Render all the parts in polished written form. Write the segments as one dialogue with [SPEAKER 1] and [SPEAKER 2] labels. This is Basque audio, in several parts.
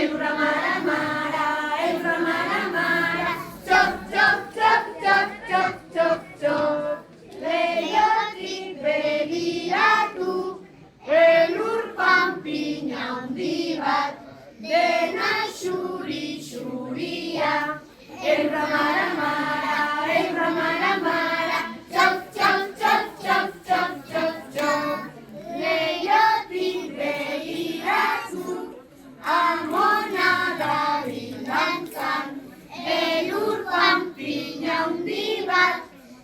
[SPEAKER 1] elurra mara, elurra mara, txop, txop, txop, txop, txop, txop, txop. Leiotik begiratu, elur panpina handi bat, dena xuri-xuria. Elurra mara, txop, txop, txop, txop, txop, txop, txop. Leiotik begiratu, amona dabil dantzan, elur panpina handi bat,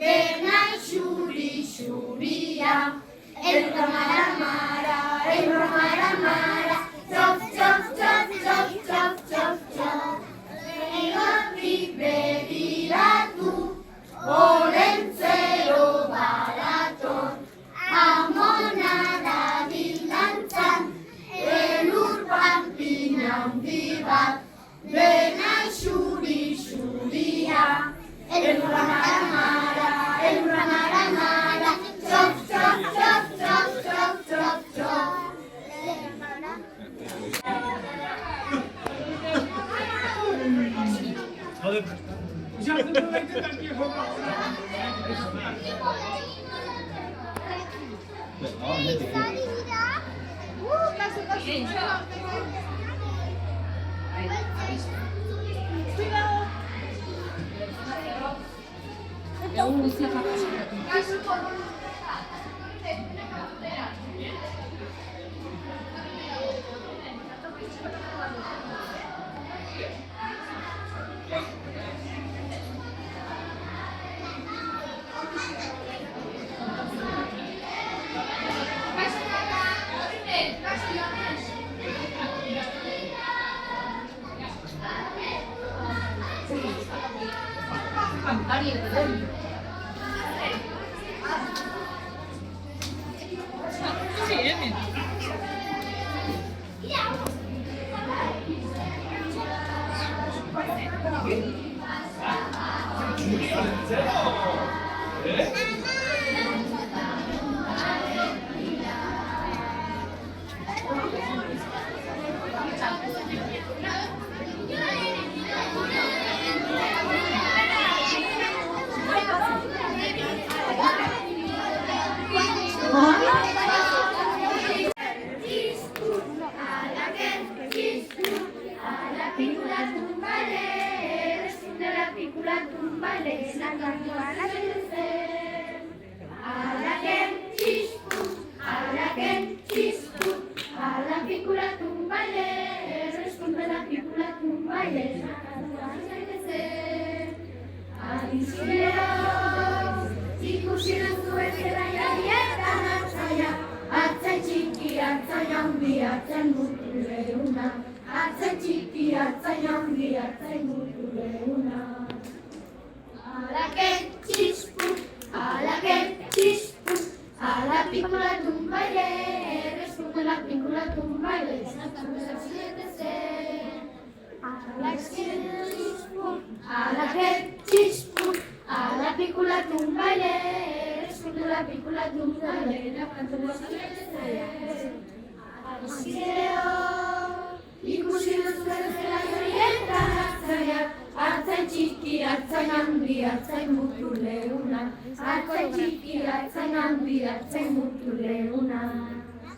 [SPEAKER 1] dena xuri-xuria. Elurra mara, txop, txop, txop, txop, txop, txop, txop. Leiotik begiratu, olentzero baraton, amona dabil dantzan, elur panpina handi bat, dena xuri-xuria. Elurra mara, txop, txop, txop, txop, txop, txop, txop.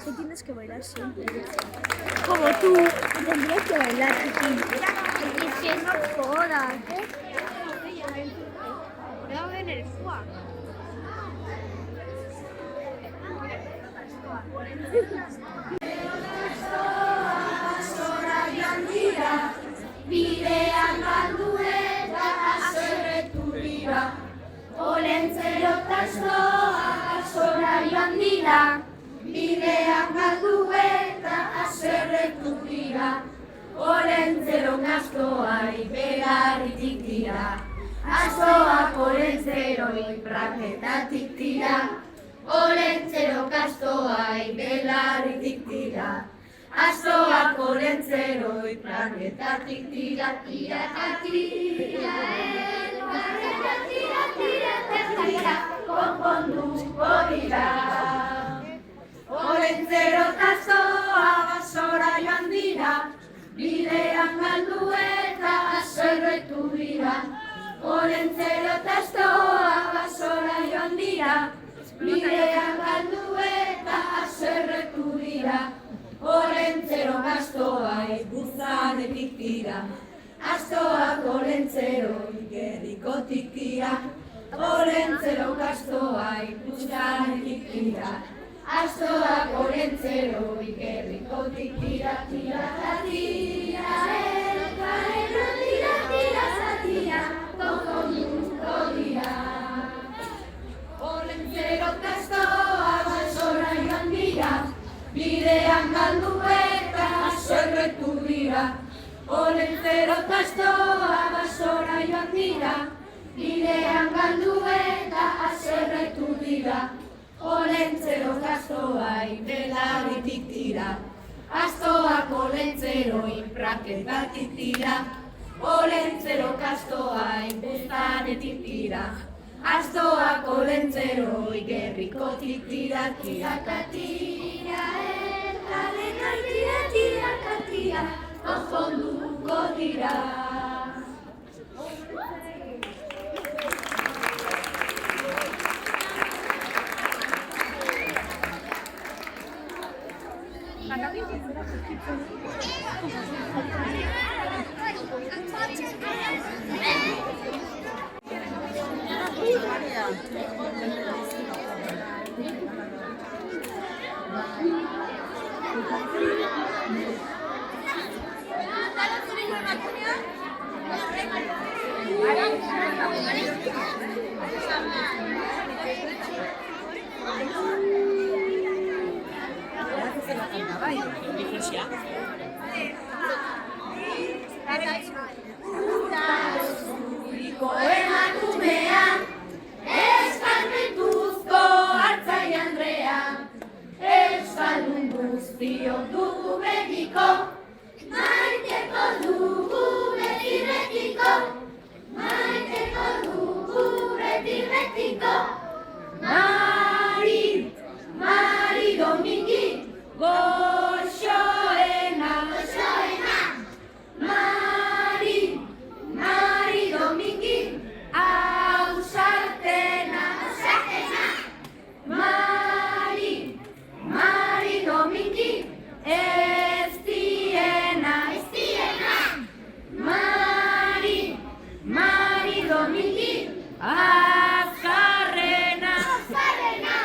[SPEAKER 2] Que tienes que bailar siempre. Como tú, tendrías que bailar, chiqui. Es que no jodas, ¿eh? Cuidado en el fuá.
[SPEAKER 1] Bidean galdu eta haserretu dira, olentzero tastoa zora joan dira. Bidean galdu eta haserretu dira, olentzero gastoai belarritik dira. Azoak olentzeroi praketatik dira, olentzero gastoai belarritik dira. Azoak olentzeroi planetatik tira, tira, tira, tira, tira, tira, konponduko dira. Olentzero tazoa basora joan dira, bidean galdu eta haserretu dira. Olentzero eta astoa basora joan dira, bidean galdu eta haserretu dira. Olentzero astoa buzanetik tira, astoak olentzero gerrikotik tira. Olentzero astoa buzanetik tira, astoak olentzero gerrikotik tira. Tira eta tira, elkarrena tira, tira zatia, konponduko dira. Olentzero astoa basora joan dira, bidean galdu eta haserretu dira. Olentzero astoa basora joan dira, bidean galdu eta haserretu dira. Olentzero astoa belarritik tira, astoak olentzero praketatik tira. Olentzero astoa buzanetik tira, astoak olentzero gerrikotik tira. Tiraka tira, elkarrena tira, tiraka tira, konponduko dira. Zuriko emakumea, eskarmentuzko Artzai Andrea, euskaldun guztiok dugu begiko, maiteko dugu beti betiko, maiteko dugu beti betiko. Mari, Mari Domingi, goxoena, goxoena. Mari, Mari Domingi, ausartena, ausartena. Mari, Mari Domingi, estiena, estiena. Mari, Mari Domingi, azkarrena, azkarrena.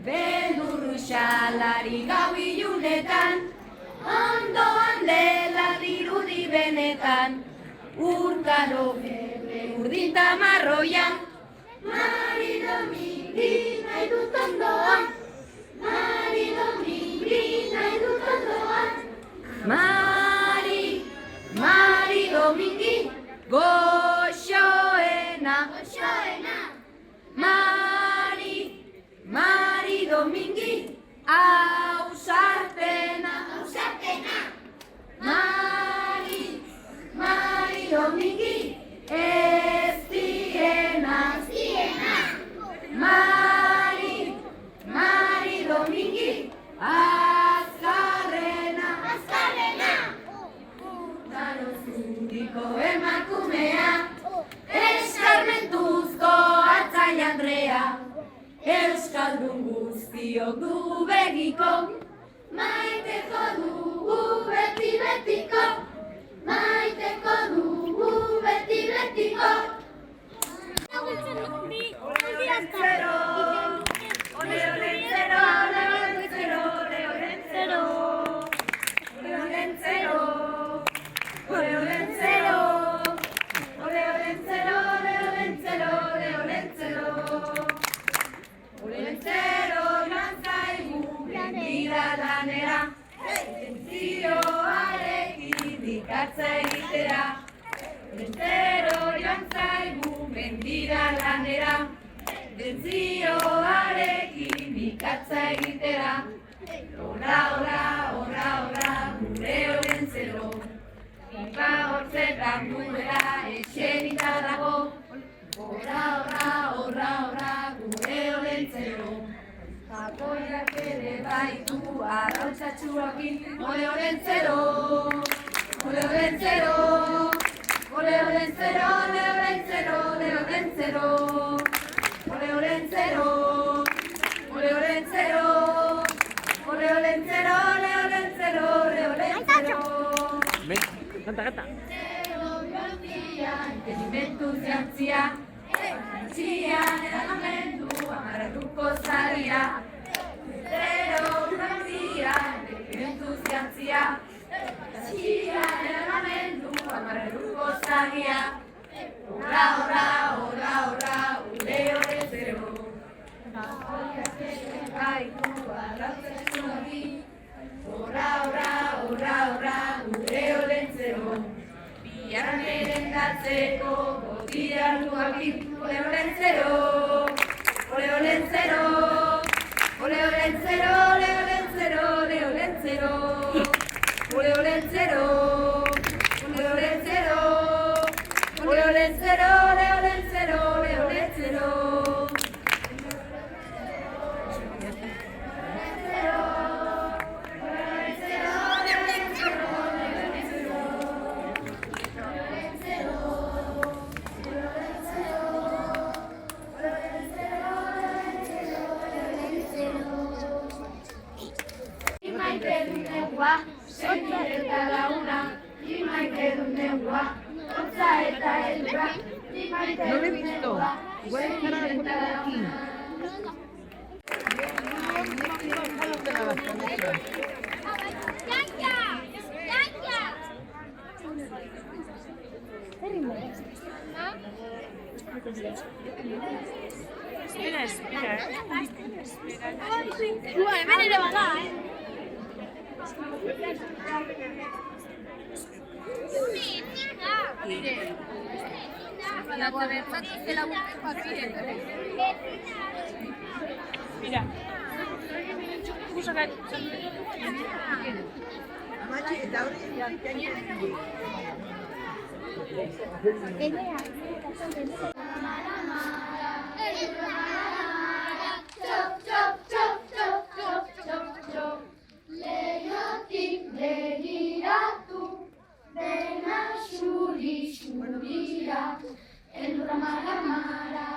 [SPEAKER 1] Beldurru xalari gau ilunetan, ondoan dela dirudi benetan, urkaro berde urdin tamarroia. Mari Domingi nahi dut ondoan, Mari Domingi nahi dut ondoan. Mari, Mari Domingi, goxoena, goxoena. Mari, Mari Domingi, ausartena, ausartena. Mari, Mari Domingi, estiena, estiena. Mari, Mari Domingi, azkarrena, azkarrena. Urkaro zuriko emakumea, eskarmentuzko Artzai Andrea, euskaldun guztiok dugu begiko, maiteko dugu beti betiko, maiteko dugu beti betiko. Olentzero, ole olentzero, ole olentzero, ole olentzero, ole olentzero, ole olentzero, ole olentzero, ole olentzero, ole olentzero. Olentzero joan zaigu mendira lanera, tentzioarekin ikatza egitera. Olentzero joan zaigu mendira lanera, tentzioarekin ikatza egitera. Ora, ora, ora, ora, gure Olentzero, ipa hortzetan duela eserita dago. Ora, ora, ora, ora, gure Olentzero, jakoiak ere baitu arrautzatxuakin. Ole Olentzero,
[SPEAKER 3] kanta.
[SPEAKER 1] Entenimentu ziantzia, zian eragamendu amaratuko zaria. Zero urrantzia, entenimentu ziantzia, zian eragamendu amaratuko zaria. Ora, ora, ora, ora, ure ore zero. Gaitu arratzen hori. Ora, ora, ora, ora, ure ore zero. Biarra merendatzeko botira duakin. Ole olen zero, ole olen zero. Ole olen zero, ole olen zero, ole olen zero. Ole olen zero, ole olen zero. Ole olen zero, ole olen zero, ole olen zero.
[SPEAKER 3] No l'he visto, igual estarà ancora aquí. Espera.
[SPEAKER 2] Guarda, venire va là,
[SPEAKER 1] La povertà se la vuole capire.
[SPEAKER 3] Mira. Scusa che...
[SPEAKER 1] Chop, chop, chop, chop, chop, chop, chop. Leiotik begiratu, dena xuri-xurira. Elurra mara mara,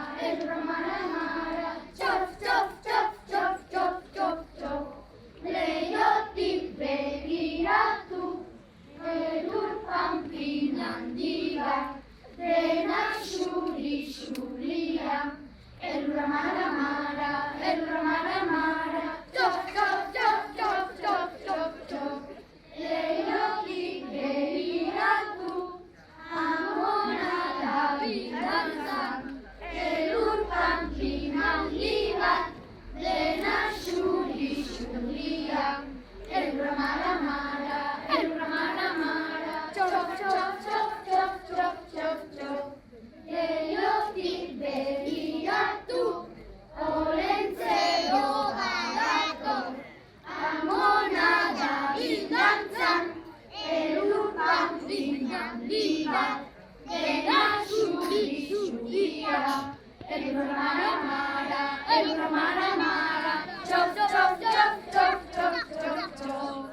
[SPEAKER 1] chop, chop, chop, chop, chop, chop, chop. Leiotik begiratu, elur pampin handi bat, dena xuri-xurira. Elurra mara mara, chop, chop, chop, chop, chop, chop, chop. Leiotik begiratu, amona da bidantzan, elur pampin handi bat, dena xuri-xuria. Elurra mara mara, chop, chop, chop, chop, chop, chop, chop. Leiotik begiratu, olentzero badako, amona da bidantzan, elur pampin handi bat, dena xuri-xuria. Elurra mara, chop, chop, chop, chop, chop, chop, chop.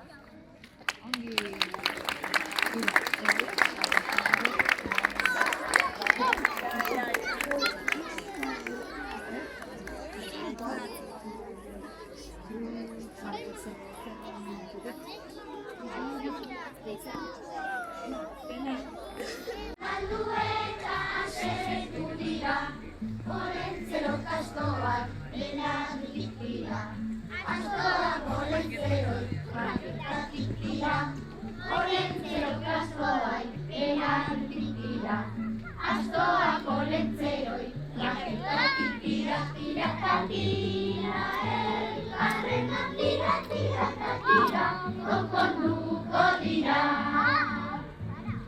[SPEAKER 1] Aldueta asetu dira, olentzero kastoak eratik dira. Astoak olentzeroi baketatik dira, olentzero kastoak eratik dira. Astoak olentzeroi baketatik dira, tirakatira, elkarrena tirakatira, konponduko dira.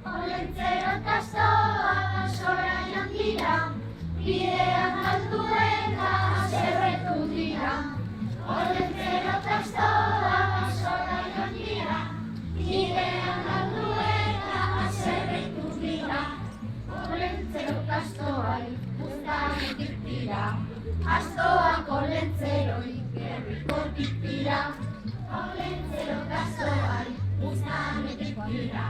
[SPEAKER 1] Olentzero kastoa basora dira, bidean altuena zerretu dira. Olentzero kastoa basora dira, bidean altuena zerretu dira. Olentzero kastoai uztanetik dira, astoak olentzeroi gerrikotik dira. Olentzero kastoai uztanetik dira,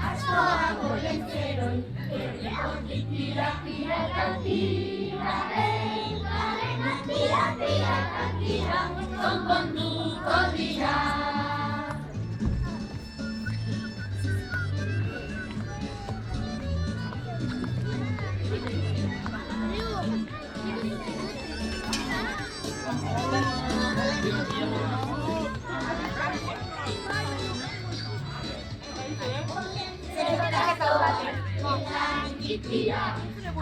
[SPEAKER 1] astoak olentzeroi gerrikotik dira. Tirakatira, elkarrena tirakatira, konponduko dira.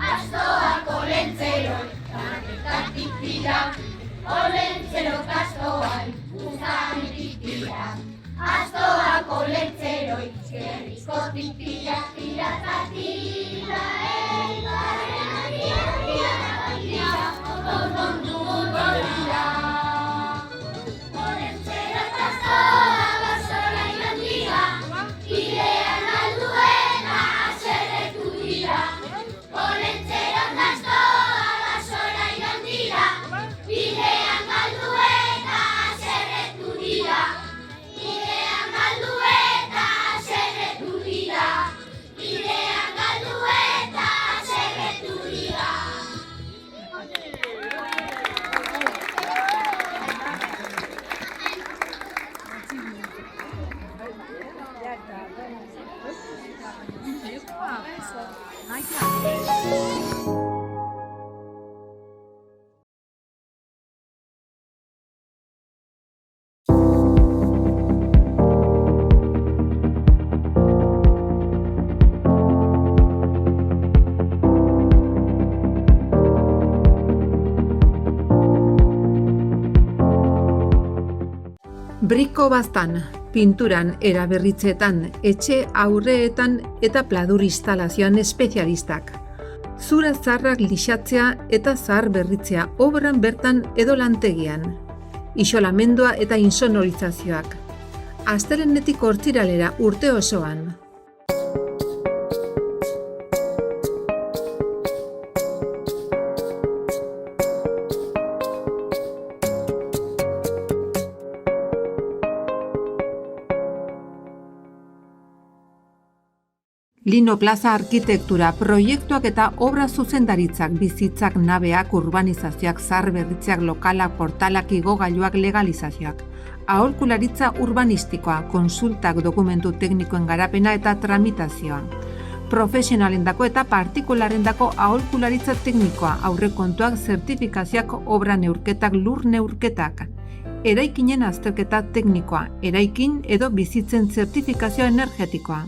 [SPEAKER 1] Astoak olentzeroi, tanetatik dira, olentzerok astoai, uzanetik dira. Astoak olentzeroi, gerrizkotik dira, tira,
[SPEAKER 4] Briko baztan, pinturan eraberritzeetan, etxe aurreetan eta pladur instalazioan espezialistak. Zura zaharrak lixatzea eta zahar berritzea obran bertan edo lantegian. Isolamendua eta insonorizazioak. Astelehenetik ostiralera urte osoan. Lino Plaza arkitektura, proiektuak eta obra zuzendaritzak, bizitzak, nabeak, urbanizazioak, zahar berritzeak, lokalak, portalak, igogailuak, legalizazioak. Aholkularitza urbanistikoa, konsultak, dokumentu teknikoen garapena eta tramitazioa. Profesionalendako eta partikularendako aholkularitza teknikoa, aurrekontuak, zertifikazioak, obra neurketak, lur neurketak. Eraikinen azterketa teknikoa, eraikin edo bizitzen zertifikazioa energetikoa.